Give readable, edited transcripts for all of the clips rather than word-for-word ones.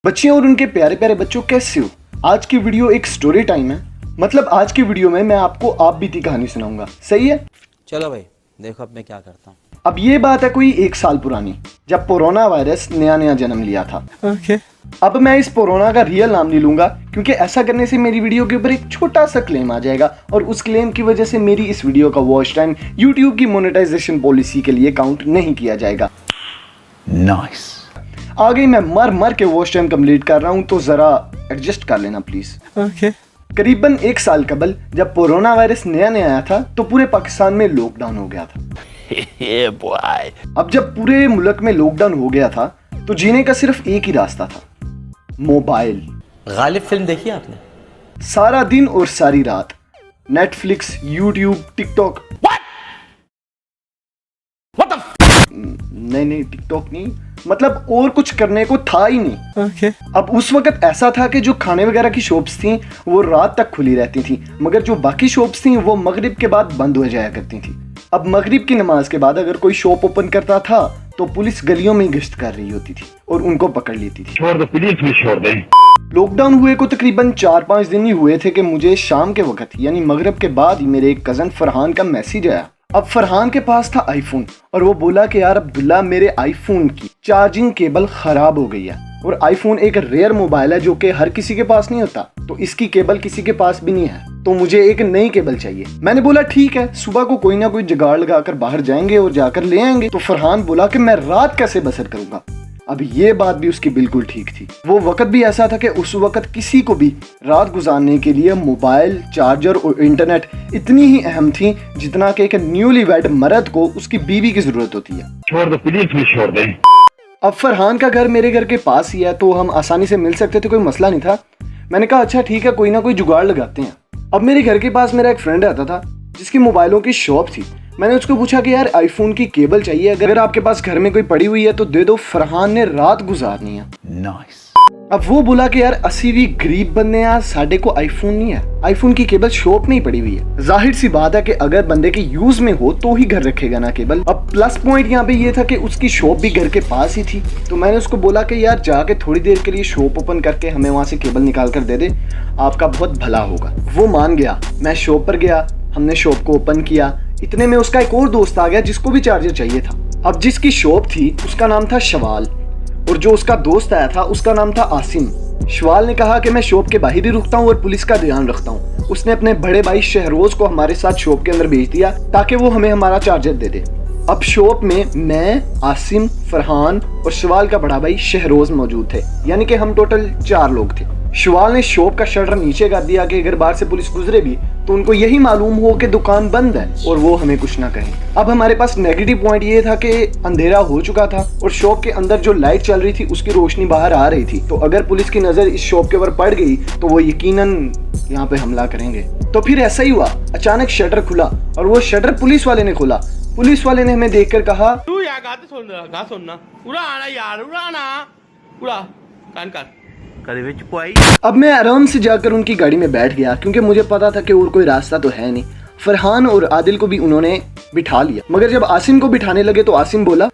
बच्चियों और उनके प्यारे प्यारे बच्चों, कैसे हो? आज की वीडियो एक स्टोरी टाइम है। मतलब आज की वीडियो में मैं आपको आप बीती कहानी सुनाऊंगा। सही है? चलो भाई देखो अब मैं क्या करता हूँ। अब ये बात है कोई 1 साल पुरानी, जब कोरोना वायरस नया जन्म लिया था। अब मैं इस कोरोना का रियल नाम नहीं लूंगा, क्योंकि ऐसा करने से मेरी वीडियो के ऊपर एक छोटा सा क्लेम आ जाएगा और उस क्लेम की वजह से मेरी इस वीडियो का वॉच टाइम यूट्यूब की मोनेटाइजेशन पॉलिसी के लिए काउंट नहीं किया जाएगा। नाइस। आगे मैं मर के वॉच टाइम कंप्लीट कर रहा हूँ, तो जरा एडजस्ट कर लेना प्लीज। करीबन 1 साल कबल जब कोरोना वायरस नया आया था तो पूरे पाकिस्तान में लॉकडाउन हो गया था। अब जब पूरे मुल्क में लॉकडाउन हो गया था तो जीने का सिर्फ एक ही रास्ता था, मोबाइल। गालिब फिल्म देखी आपने? सारा दिन और सारी रात नेटफ्लिक्स, यूट्यूब, टिकटॉक। नहीं टिकटॉक नहीं, मतलब और कुछ करने को था ही नहीं। अब उस वक्त ऐसा था कि जो खाने वगैरह की शॉप्स थी वो रात तक खुली रहती थी, मगर जो बाकी शॉप्स थी वो मगरिब के बाद बंद हो जाया करती थी। अब मगरिब की नमाज के बाद अगर कोई शॉप ओपन करता था तो पुलिस गलियों में गश्त कर रही होती थी और उनको पकड़ लेती थी। छोड़ दो प्लीज, छोड़ दें। लॉकडाउन हुए को तकरीबन 4-5 दिन ही हुए थे कि मुझे शाम के वक्त यानी मगरिब के बाद ही मेरे एक कजन फरहान का मैसेज आया। अब फरहान के पास था आईफोन और वो बोला कि यार अब्दुल्ला, मेरे आईफोन की चार्जिंग केबल खराब हो गई है और आईफोन एक रेयर मोबाइल है जो कि हर किसी के पास नहीं होता, तो इसकी केबल किसी के पास भी नहीं है, तो मुझे एक नई केबल चाहिए। मैंने बोला ठीक है, सुबह को कोई ना कोई जुगाड़ लगाकर बाहर जाएंगे और जाकर ले आएंगे। तो फरहान बोला कि मैं रात कैसे बसर करूंगा। अब ये बात भी उसकी बिल्कुल ठीक थी। वो वक्त भी ऐसा था कि उस वक्त किसी को भी रात गुजारने के लिए मोबाइल, चार्जर और इंटरनेट इतनी ही अहम थी जितना कि एक न्यूली वेड मर्द को उसकी बीवी की जरूरत होती है। छोड़ दो प्लीज, छोड़ दें। अब फरहान का घर मेरे घर के पास ही है तो हम आसानी से मिल सकते थे, कोई मसला नहीं था। मैंने कहा अच्छा ठीक है, कोई ना कोई जुगाड़ लगाते हैं। अब मेरे घर के पास मेरा एक फ्रेंड रहता था जिसकी मोबाइलों की शॉप थी। मैंने उसको पूछा कि यार आईफोन की केबल चाहिए, अगर आपके पास घर में कोई पड़ी हुई है तो दे दो, फरहान ने रात गुजारनी है। नाइस। अब वो बोला कि यार असी भी गरीब बंदे हैं, साडे को आईफोन नहीं है, आईफोन की केबल शॉप में ही पड़ी हुई है। जाहिर सी बात है कि अगर बंदे के यूज में हो तो ही घर रखेगा ना केबल। अब प्लस पॉइंट यहाँ पे ये था कि उसकी शॉप भी घर के पास ही थी, तो मैंने उसको बोला कि यार जाके थोड़ी देर के लिए शॉप ओपन करके हमें वहां से केबल निकाल कर दे दे, आपका बहुत भला होगा। वो मान गया। मैं शॉप पर गया, हमने शॉप को ओपन किया। इतने में उसका एक और दोस्त आ गया जिसको भी चार्जर चाहिए था। अब जिसकी शॉप थी उसका नाम था शवाल और जो उसका दोस्त आया था उसका नाम था आसिम। शवाल ने कहा कि मैं शॉप के बाहर ही रुकता हूँ और पुलिस का ध्यान रखता हूँ। उसने अपने बड़े भाई शहरोज को हमारे साथ शॉप के अंदर भेज दिया ताकि वो हमें हमारा चार्जर दे दे। अब शॉप में मैं, आसिम, फरहान और शवाल का बड़ा भाई शहरोज मौजूद थे, यानी कि हम टोटल 4 लोग थे। शवाल ने शॉप का शटर नीचे कर दिया कि अगर बाहर से पुलिस गुजरे भी तो उनको यही मालूम हो कि दुकान बंद है और वो हमें कुछ ना कहें। अब हमारे पास नेगेटिव पॉइंट ये था कि अंधेरा हो चुका था और शॉप के अंदर जो लाइट चल रही थी उसकी रोशनी बाहर आ रही थी, तो अगर पुलिस की नजर इस शॉप के ऊपर पड़ गई तो वो यकीनन यहाँ पे हमला करेंगे। तो फिर ऐसा ही हुआ, अचानक शटर खुला और वो शटर पुलिस वाले ने खोला। पुलिस वाले ने हमें देखकर कहा, तू यार गाते सुनना उड़ा आना यार, उड़ा आना, उड़ा कान कर। अब मैं आराम से जाकर उनकी गाड़ी में बैठ गया क्योंकि मुझे पता था कि और कोई रास्ता तो है नहीं। फरहान और आदिल को भी उन्होंने बिठा लिया, मगर जब आसिम को बिठाने लगे तो आसिम बोला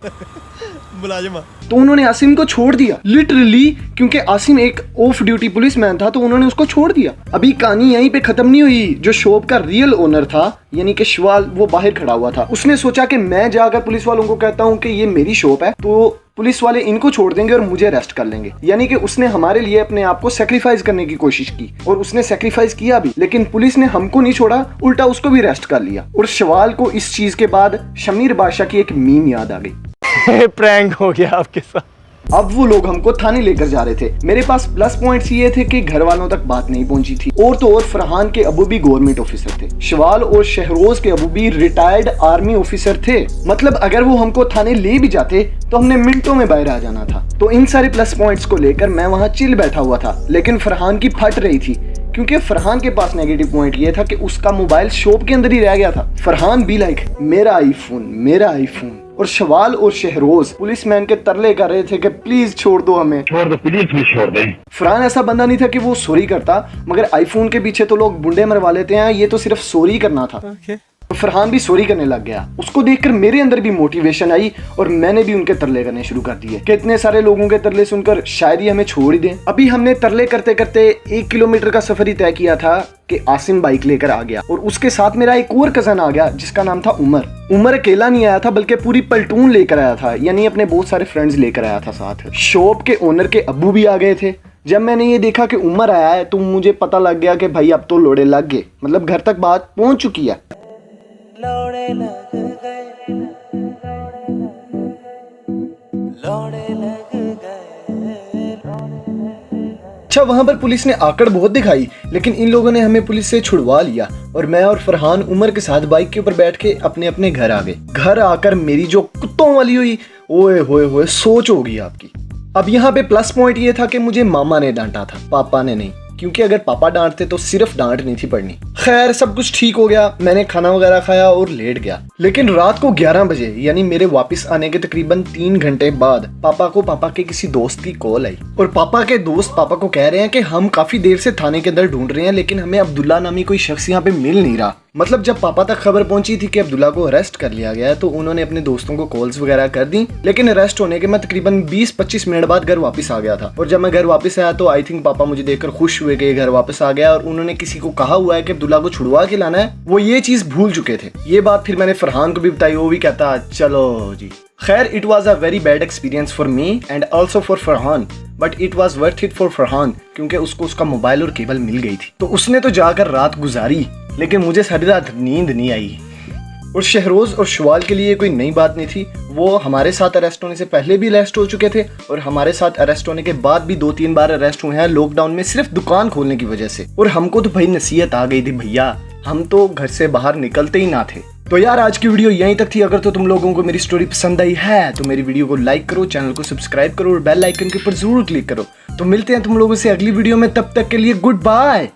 तो उन्होंने आसिम को छोड़ दिया लिटरली, क्योंकि आसिम एक ऑफ ड्यूटी पुलिसमैन था तो उन्होंने उसको छोड़ दिया। अभी कहानी यहीं पे खत्म नहीं हुई। जो शॉप का रियल ओनर था यानी कि शवाल, वो बाहर खड़ा हुआ था। उसने सोचा कि मैं जाकर पुलिस वालों को कहता हूँ कि ये मेरी शॉप है तो पुलिस वाले इनको छोड़ देंगे और मुझे अरेस्ट कर लेंगे, यानी कि उसने हमारे लिए अपने आप को सेक्रीफाइस करने की कोशिश की और उसने सेक्रीफाइस किया भी, लेकिन पुलिस ने हमको नहीं छोड़ा, उल्टा उसको भी अरेस्ट कर लिया। और शवाल को इस चीज के बाद शमीर बादशाह की एक मीम याद आ गई। प्रैंक हो गया आपके साथ। अब वो लोग हमको थाने लेकर जा रहे थे। मेरे पास प्लस पॉइंट्स ये थे कि घर वालों तक बात नहीं पहुंची थी, और तो और फरहान के अबू भी गवर्नमेंट ऑफिसर थे, शवाल और शहरोज के अबू भी रिटायर्ड आर्मी ऑफिसर थे। मतलब अगर वो हमको थाने ले भी जाते तो हमने मिनटों में बाहर आ जाना था। तो इन सारे प्लस पॉइंट्स को लेकर मैं वहाँ चिल बैठा हुआ था, लेकिन फरहान की फट रही थी क्योंकि फरहान के पास नेगेटिव पॉइंट ये था कि उसका मोबाइल शॉप के अंदर ही रह गया था। फरहान भी लाइक मेरा आईफोन, और शवाल और शहरोज पुलिसमैन के तरले कर रहे थे कि प्लीज छोड़ दो हमें, छोड़ दो प्लीज, छोड़ दें। फरहान ऐसा बंदा नहीं था कि वो सॉरी करता, मगर आईफोन के पीछे तो लोग बुंडे मरवा लेते हैं, ये तो सिर्फ सॉरी करना था। फरहान भी सॉरी करने लग गया। उसको देखकर मेरे अंदर भी मोटिवेशन आई और मैंने भी उनके तरले करने शुरू कर दिए कि इतने सारे लोगों के तरले सुनकर शायद ही हमें छोड़ ही दें। अभी हमने तरले करते करते 1 किलोमीटर का सफर ही तय किया था कि आसिम बाइक लेकर आ गया और उसके साथ मेरा एक और कजन आ गया जिसका नाम था उमर। उमर अकेला नहीं आया था बल्कि पूरी पलटून लेकर आया था, यानी अपने बहुत सारे फ्रेंड्स लेकर आया था साथ। शॉप के ओनर के अब्बू भी आ गए थे। जब मैंने ये देखा कि उमर आया है तो मुझे पता लग गया कि भाई अब तो लोड़े लग गए, मतलब घर तक बात पहुंच चुकी है। अच्छा, वहां पर पुलिस ने आकड़ बहुत दिखाई, लेकिन इन लोगों ने हमें पुलिस से छुड़वा लिया और मैं और फरहान उमर के साथ बाइक के ऊपर बैठ के अपने अपने घर आ गए। घर आकर मेरी जो कुत्तों वाली हुई, ओए होए होए, सोच होगी आपकी। अब यहाँ पे प्लस पॉइंट ये था कि मुझे मामा ने डांटा था, पापा ने नहीं, क्योंकि अगर पापा डांटते तो सिर्फ डांट नहीं थी पड़नी। खैर सब कुछ ठीक हो गया, मैंने खाना वगैरह खाया और लेट गया। लेकिन रात को 11 बजे यानी मेरे वापस आने के तकरीबन 3 घंटे बाद पापा को पापा के किसी दोस्त की कॉल आई और पापा के दोस्त पापा को कह रहे हैं कि हम काफी देर से थाने के अंदर ढूंढ रहे हैं लेकिन हमें अब्दुल्ला नामी कोई शख्स यहाँ पे मिल नहीं रहा। मतलब जब पापा तक खबर पहुंची थी कि अब्दुल्ला को अरेस्ट कर लिया गया है तो उन्होंने अपने दोस्तों को कॉल्स वगैरह कर दी, लेकिन अरेस्ट होने के मैं तकरीबन 20-25 मिनट बाद घर वापस आ गया था। और जब मैं घर वापस आया तो आई थिंक पापा मुझे देखकर खुश हुए कि घर वापस आ गया और उन्होंने किसी को कहा हुआ है कि अब्दुल्ला को छुड़वा के लाना है, वो ये चीज भूल चुके थे। ये बात फिर मैंने फरहान को भी बताई, वो भी कहता चलो जी। खैर it was a very bad experience for me and also for Farhan, but it was worth it for Farhan क्योंकि उसको उसका मोबाइल और केबल मिल गई थी। तो उसने तो जाकर रात गुजारी, लेकिन मुझे सारी रात नींद नहीं आई। और शहरोज और शवाल के लिए कोई नई बात नहीं थी, वो हमारे साथ अरेस्ट होने से पहले भी अरेस्ट हो चुके थे और हमारे साथ अरेस्ट होने के बाद भी 2-3 बार अरेस्ट हुए हैं लॉकडाउन में सिर्फ दुकान खोलने की वजह से। और हमको तो भाई नसीहत आ गई थी भैया, हम तो घर से बाहर निकलते ही ना थे। तो यार आज की वीडियो यहीं तक थी। अगर तो तुम लोगों को मेरी स्टोरी पसंद आई है तो मेरी वीडियो को लाइक करो, चैनल को सब्सक्राइब करो और बेल आइकन के ऊपर जरूर क्लिक करो। तो मिलते हैं तुम लोगों से अगली वीडियो में, तब तक के लिए गुड बाय।